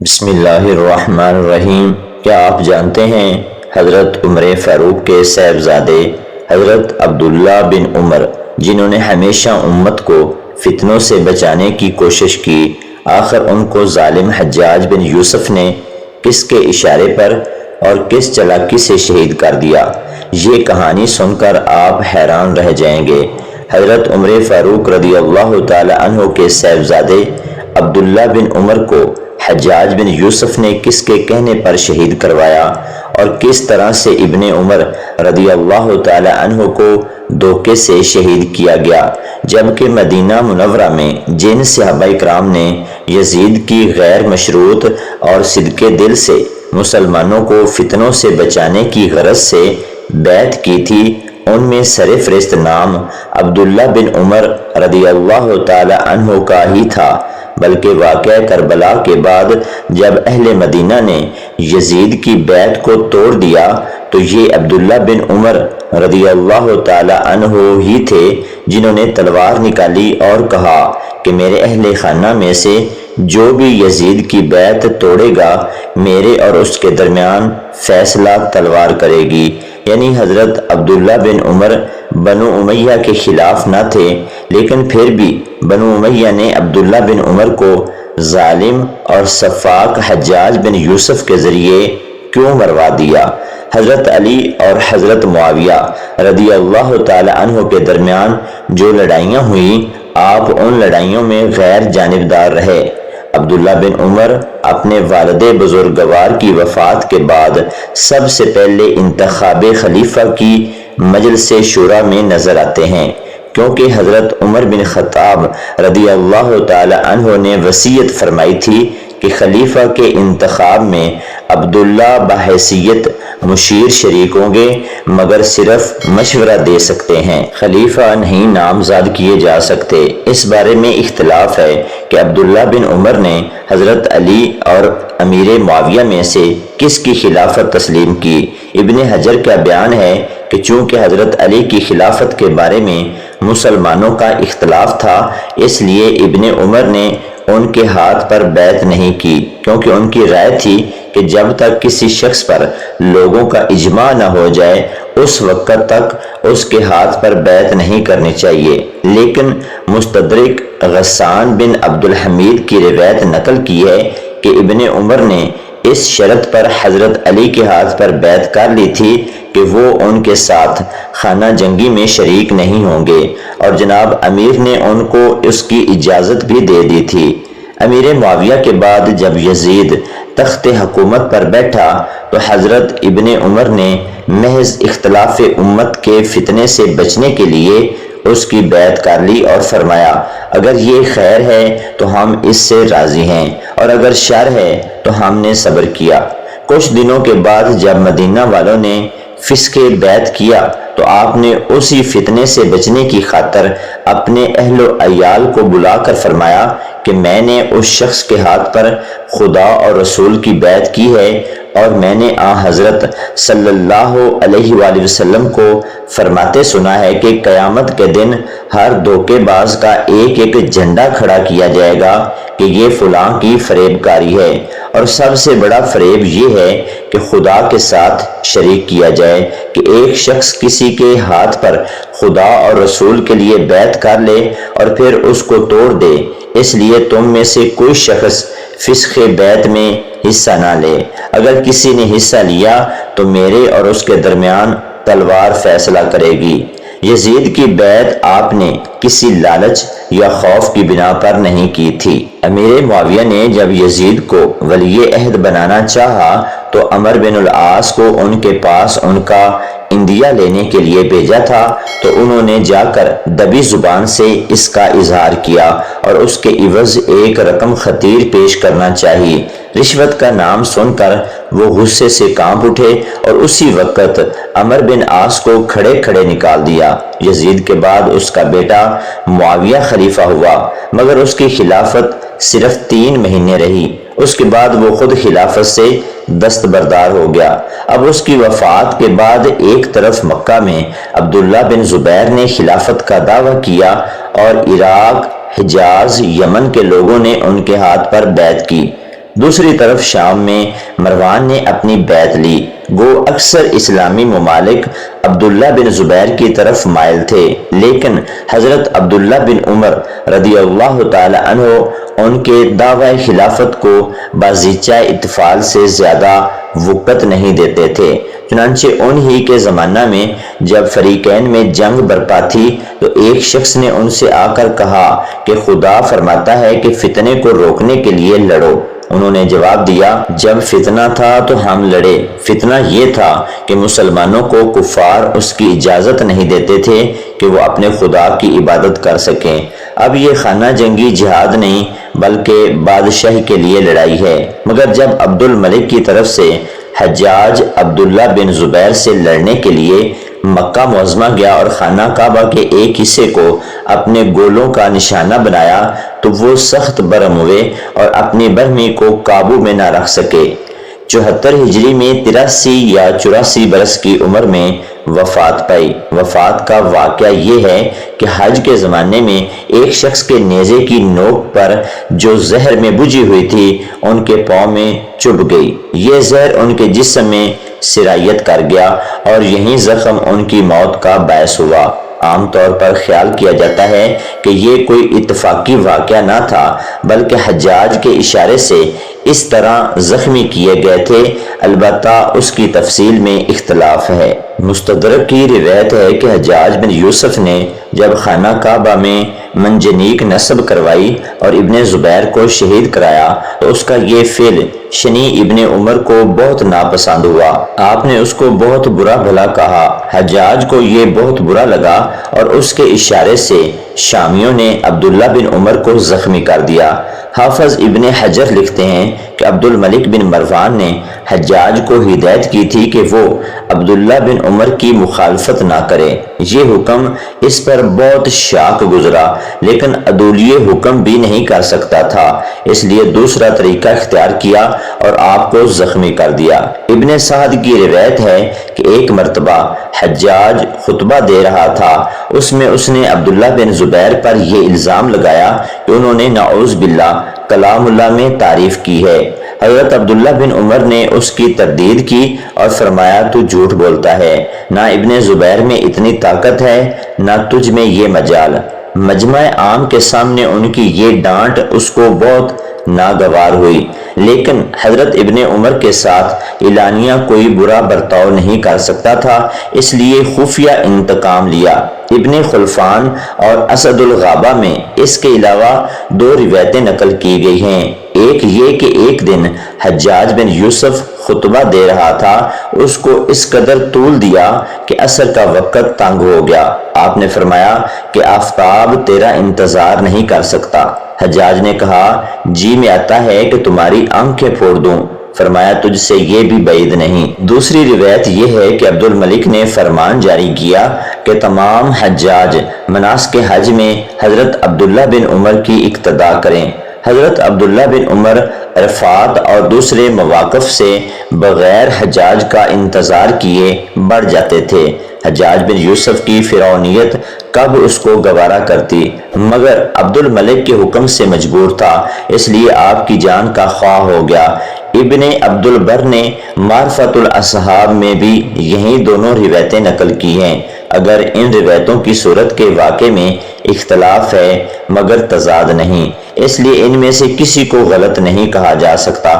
بسم اللہ الرحمن الرحیم۔ کیا آپ جانتے ہیں حضرت عمر فاروق کے صاحبزادے حضرت عبداللہ بن عمر، جنہوں نے ہمیشہ امت کو فتنوں سے بچانے کی کوشش کی، آخر ان کو ظالم حجاج بن یوسف نے کس کے اشارے پر اور کس چالاکی سے شہید کر دیا؟ یہ کہانی سن کر آپ حیران رہ جائیں گے۔ حضرت عمر فاروق رضی اللہ تعالی عنہ کے صاحبزادے عبداللہ بن عمر کو حجاج بن یوسف نے کس کے کہنے پر شہید کروایا اور کس طرح سے ابن عمر رضی اللہ تعالی عنہ کو دھوکے سے شہید کیا گیا، جبکہ مدینہ منورہ میں جن صحابہ کرام نے یزید کی غیر مشروط اور صدقے دل سے مسلمانوں کو فتنوں سے بچانے کی غرض سے بیعت کی تھی، ان میں سرفہرست نام عبداللہ بن عمر رضی اللہ تعالی عنہ کا ہی تھا۔ بلکہ واقعہ کربلا کے بعد جب اہل مدینہ نے یزید کی بیعت کو توڑ دیا تو یہ عبداللہ بن عمر رضی اللہ تعالی عنہ ہی تھے جنہوں نے تلوار نکالی اور کہا کہ میرے اہل خانہ میں سے جو بھی یزید کی بیعت توڑے گا میرے اور اس کے درمیان فیصلہ تلوار کرے گی۔ یعنی حضرت عبداللہ بن عمر بنو امیہ کے خلاف نہ تھے، لیکن پھر بھی بنو امیہ نے عبداللہ بن عمر کو ظالم اور سفاک حجاج بن یوسف کے ذریعے کیوں مروا دیا؟ حضرت علی اور حضرت معاویہ رضی اللہ تعالی عنہ کے درمیان جو لڑائیاں ہوئیں، آپ ان لڑائیوں میں غیر جانبدار رہے۔ عبداللہ بن عمر اپنے والد بزرگوار کی وفات کے بعد سب سے پہلے انتخاب خلیفہ کی مجلس شورا میں نظر آتے ہیں، کیونکہ حضرت عمر بن خطاب رضی اللہ تعالی عنہ نے وصیت فرمائی تھی کہ خلیفہ کے انتخاب میں عبداللہ بحیثیت مشیر شریک ہوں گے، مگر صرف مشورہ دے سکتے ہیں، خلیفہ نہیں نامزد کیے جا سکتے۔ اس بارے میں اختلاف ہے کہ عبداللہ بن عمر نے حضرت علی اور امیر معاویہ میں سے کس کی خلافت تسلیم کی۔ ابن حجر کا بیان ہے کہ چونکہ حضرت علی کی خلافت کے بارے میں مسلمانوں کا اختلاف تھا، اس لیے ابن عمر نے ان کے ہاتھ پر بیعت نہیں کی، کیونکہ ان کی رائے تھی کہ جب تک کسی شخص پر لوگوں کا اجماع نہ ہو جائے اس وقت تک اس کے ہاتھ پر بیعت نہیں کرنی چاہیے۔ لیکن مستدرک غسان بن عبد الحمید کی روایت نقل کی ہے کہ ابن عمر نے اس شرط پر حضرت علی کے ہاتھ پر بیعت کر لی تھی کہ وہ ان کے ساتھ خانہ جنگی میں شریک نہیں ہوں گے، اور جناب امیر نے ان کو اس کی اجازت بھی دے دی تھی۔ امیر معاویہ کے بعد جب یزید تخت حکومت پر بیٹھا تو حضرت ابن عمر نے محض اختلاف امت کے فتنے سے بچنے کے لیے اس کی بیعت کر لی اور فرمایا اگر یہ خیر ہے تو ہم اس سے راضی ہیں، اور اگر شر ہے تو ہم نے صبر کیا۔ کچھ دنوں کے بعد جب مدینہ والوں نے فسق بیعت کیا تو آپ نے اسی فتنے سے بچنے کی خاطر اپنے اہل و عیال کو بلا کر فرمایا کہ میں نے اس شخص کے ہاتھ پر خدا اور رسول کی بیعت کی ہے، اور میں نے حضرت صلی اللہ علیہ وآلہ وسلم کو فرماتے سنا ہے کہ قیامت کے دن ہر دھوکے باز کا ایک ایک جھنڈا کھڑا کیا جائے گا کہ یہ فلاں کی فریب کاری ہے، اور سب سے بڑا فریب یہ ہے کہ خدا کے ساتھ شریک کیا جائے کہ ایک شخص کسی کے ہاتھ پر خدا اور رسول کے لیے بیعت کر لے اور پھر اس کو توڑ دے۔ اس لیے تم میں سے کوئی شخص فسق بیعت میں حصہ نہ لے، اگر کسی نے حصہ لیا تو میرے اور اس کے درمیان تلوار فیصلہ کرے گی۔ یزید کی بیعت آپ نے کسی لالچ یا خوف کی بنا پر نہیں کی تھی۔ امیر معاویہ نے جب یزید کو ولی عہد بنانا چاہا تو عمر بن العاص کو ان کے پاس ان کا اندیہ لینے کے لیے بھیجا تھا، تو انہوں نے جا کر دبی زبان سے اس کا اظہار کیا اور اس کے عوض ایک رقم خطیر پیش کرنا چاہیے۔ رشوت کا نام سن کر وہ غصے سے کانپ اٹھے اور اسی وقت عمر بن عاص کو کھڑے کھڑے نکال دیا۔ یزید کے بعد اس کا بیٹا معاویہ خلیفہ ہوا، مگر اس کی خلافت صرف 3 مہینے رہی، اس کے بعد وہ خود خلافت سے دستبردار ہو گیا۔ اب اس کی وفات کے بعد ایک طرف مکہ میں عبداللہ بن زبیر نے خلافت کا دعویٰ کیا اور عراق، حجاز، یمن کے لوگوں نے ان کے ہاتھ پر بیعت کی۔ دوسری طرف شام میں مروان نے اپنی بیعت لی۔ گو اکثر اسلامی ممالک عبداللہ بن زبیر کی طرف مائل تھے، لیکن حضرت عبداللہ بن عمر رضی اللہ تعالی عنہ ان کے دعوی خلافت کو بازیچہ اتفاق سے زیادہ وقت نہیں دیتے تھے۔ چنانچہ انہی کے زمانہ میں جب فریقین میں جنگ برپا تھی تو ایک شخص نے ان سے آ کر کہا کہ خدا فرماتا ہے کہ فتنے کو روکنے کے لیے لڑو۔ انہوں نے جواب دیا، جب فتنہ تھا تو ہم لڑے۔ فتنہ یہ تھا کہ مسلمانوں کو کفار اس کی اجازت نہیں دیتے تھے کہ وہ اپنے خدا کی عبادت کر سکیں۔ اب یہ خانہ جنگی جہاد نہیں بلکہ بادشاہی کے لیے لڑائی ہے۔ مگر جب عبد الملک کی طرف سے حجاج عبداللہ بن زبیر سے لڑنے کے لیے مکہ معظمہ گیا اور خانہ کعبہ کے ایک حصے کو اپنے گولوں کا نشانہ بنایا تو وہ سخت برہم ہوئے اور اپنی برہمی کو قابو میں نہ رکھ سکے۔ 74 ہجری میں 83 یا 84 برس کی عمر میں وفات پائی۔ وفات کا واقعہ یہ ہے کہ حج کے زمانے میں ایک شخص کے نیزے کی نوک پر جو زہر میں بجھی ہوئی تھی ان کے پاؤں میں چبھ گئی۔ یہ زہر ان کے جسم میں سرایت کر گیا اور یہی زخم ان کی موت کا باعث ہوا۔ عام طور پر خیال کیا جاتا ہے کہ یہ کوئی اتفاقی واقعہ نہ تھا بلکہ حجاج کے اشارے سے اس طرح زخمی کیے گئے تھے، البتہ اس کی تفصیل میں اختلاف ہے۔ مستدرک کی روایت ہے کہ حجاج بن یوسف نے جب خانہ کعبہ میں منجنیق نصب کروائی اور ابن زبیر کو شہید کرایا تو اس کا یہ فعل شنی ابن عمر کو بہت ناپسند ہوا۔ آپ نے اس کو بہت برا بھلا کہا۔ حجاج کو یہ بہت برا لگا اور اس کے اشارے سے شامیوں نے عبداللہ بن عمر کو زخمی کر دیا۔ حافظ ابن حجر لکھتے ہیں کہ عبد الملک بن مروان نے حجاج کو ہدایت کی تھی کہ وہ عبداللہ بن عمر کی مخالفت نہ کرے۔ یہ حکم اس پر بہت شاک گزرا لیکن عدولی حکم بھی نہیں کر سکتا تھا، اس لیے دوسرا طریقہ اختیار کیا اور آپ کو زخمی کر دیا۔ ابن سعد کی روایت ہے کہ ایک مرتبہ حجاج خطبہ دے رہا تھا، اس میں اس نے عبداللہ بن زبیر پر یہ الزام لگایا کہ انہوں نے نعوذ باللہ کلام اللہ میں تعریف کی ہے۔ حضرت عبداللہ بن عمر نے اس کی تردید کی اور فرمایا تو جھوٹ بولتا ہے، نہ ابن زبیر میں اتنی طاقت ہے نہ تجھ میں یہ مجال۔ مجمع عام کے سامنے ان کی یہ ڈانٹ اس کو بہت ناگوار ہوئی، لیکن حضرت ابن عمر کے ساتھ اعلانیہ کوئی برا برتاؤ نہیں کر سکتا تھا، اس لیے خفیہ انتقام لیا۔ ابن خلفان اور اسد الغابہ میں اس کے علاوہ 2 روایتیں نقل کی گئی ہیں۔ ایک یہ کہ ایک دن حجاج بن یوسف خطبہ دے رہا تھا، اس کو اس قدر طول دیا کہ عصر کا وقت تنگ ہو گیا۔ آپ نے فرمایا کہ آفتاب تیرا انتظار نہیں کر سکتا۔ حجاج نے کہا جی میں آتا ہے کہ تمہاری آنکھیں پھوڑ دوں۔ فرمایا تجھ سے یہ بھی بعید نہیں۔ دوسری روایت یہ ہے کہ عبد الملک نے فرمان جاری کیا کہ تمام حجاج مناسک حج میں حضرت عبداللہ بن عمر کی اقتداء کریں۔ حضرت عبداللہ بن عمر عرفات اور دوسرے مواقف سے بغیر حجاج کا انتظار کیے بڑھ جاتے تھے۔ حجاج بن یوسف کی فرعونیت کب اس کو گوارا کرتی، مگر عبد الملک کے حکم سے مجبور تھا، اس لیے آپ کی جان کا خواہ ہو گیا۔ ابن عبد البر نے معرفت الاصحاب میں بھی یہی دونوں روایتیں نقل کی ہیں، اگر ان روایتوں کی صورت کے واقع میں اختلاف ہے مگر تضاد نہیں، اس لیے ان میں سے کسی کو غلط نہیں کہا جا سکتا۔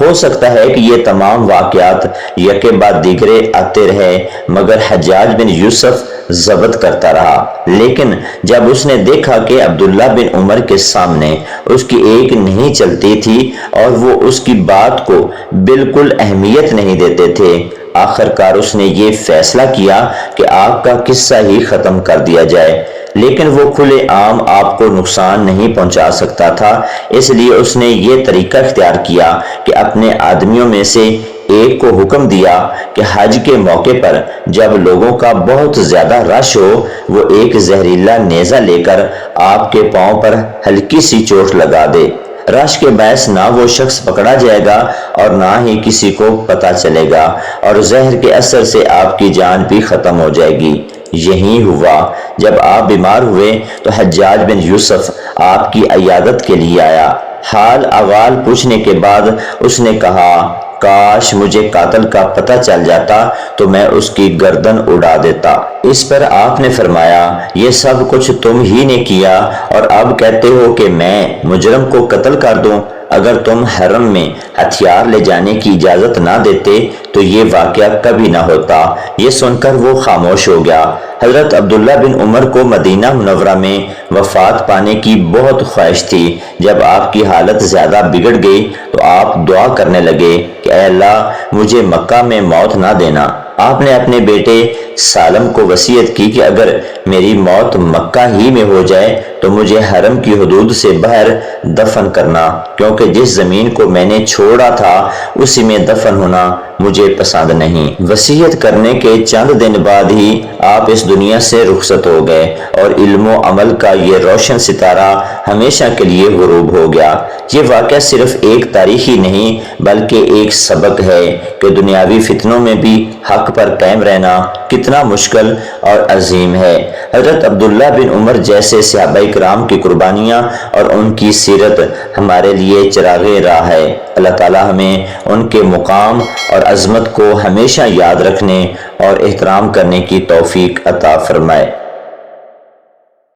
ہو سکتا ہے کہ یہ تمام واقعات یکے بعد دیگرے آتے رہے مگر حجاج بن یوسف ضبط کرتا رہا، لیکن جب اس نے دیکھا کہ عبداللہ بن عمر کے سامنے اس کی ایک نہیں چلتی تھی اور وہ اس کی بات کو بالکل اہمیت نہیں دیتے تھے، آخر کار اس نے یہ فیصلہ کیا کہ آپ کا قصہ ہی ختم کر دیا جائے، لیکن وہ کھلے عام آپ کو نقصان نہیں پہنچا سکتا تھا، اس لیے اس نے یہ طریقہ اختیار کیا کہ اپنے آدمیوں میں سے ایک کو حکم دیا کہ حج کے موقع پر جب لوگوں کا بہت زیادہ رش ہو وہ ایک زہریلا نیزہ لے کر آپ کے پاؤں پر ہلکی سی چوٹ لگا دے، رش کے باعث نہ وہ شخص پکڑا جائے گا اور نہ ہی کسی کو پتہ چلے گا اور زہر کے اثر سے آپ کی جان بھی ختم ہو جائے گی۔ یہی ہوا، جب آپ بیمار ہوئے تو حجاج بن یوسف آپ کی عیادت کے لیے آیا۔ حال احوال پوچھنے کے بعد اس نے کہا کاش مجھے قاتل کا پتہ چل جاتا تو میں اس کی گردن اڑا دیتا۔ اس پر آپ نے فرمایا یہ سب کچھ تم ہی نے کیا اور اب کہتے ہو کہ میں مجرم کو قتل کر دوں؟ اگر تم حرم میں ہتھیار لے جانے کی اجازت نہ دیتے تو یہ واقعہ کبھی نہ ہوتا۔ یہ سن کر وہ خاموش ہو گیا۔ حضرت عبداللہ بن عمر کو مدینہ منورہ میں وفات پانے کی بہت خواہش تھی۔ جب آپ کی حالت زیادہ بگڑ گئی تو آپ دعا کرنے لگے کہ اے اللہ مجھے مکہ میں موت نہ دینا۔ آپ نے اپنے بیٹے سالم کو وصیت کی کہ اگر میری موت مکہ ہی میں ہو جائے تو مجھے حرم کی حدود سے باہر دفن کرنا، کیونکہ جس زمین کو میں نے چھوڑا تھا اسی میں دفن ہونا مجھے پسند نہیں۔ وصیت کرنے کے چند دن بعد ہی آپ اس دنیا سے رخصت ہو گئے اور علم و عمل کا یہ روشن ستارہ ہمیشہ کے لیے غروب ہو گیا۔ یہ واقعہ صرف ایک تاریخی نہیں بلکہ ایک سبق ہے کہ دنیاوی فتنوں میں بھی حق پر قائم رہنا کتنا مشکل اور عظیم ہے۔ حضرت عبداللہ بن عمر جیسے صحابہ کرام کی قربانیاں اور ان کی سیرت ہمارے لیے چراغ راہ ہے۔ اللہ تعالی ہمیں ان کے مقام اور عظمت کو ہمیشہ یاد رکھنے اور احترام کرنے کی توفیق عطا فرمائے۔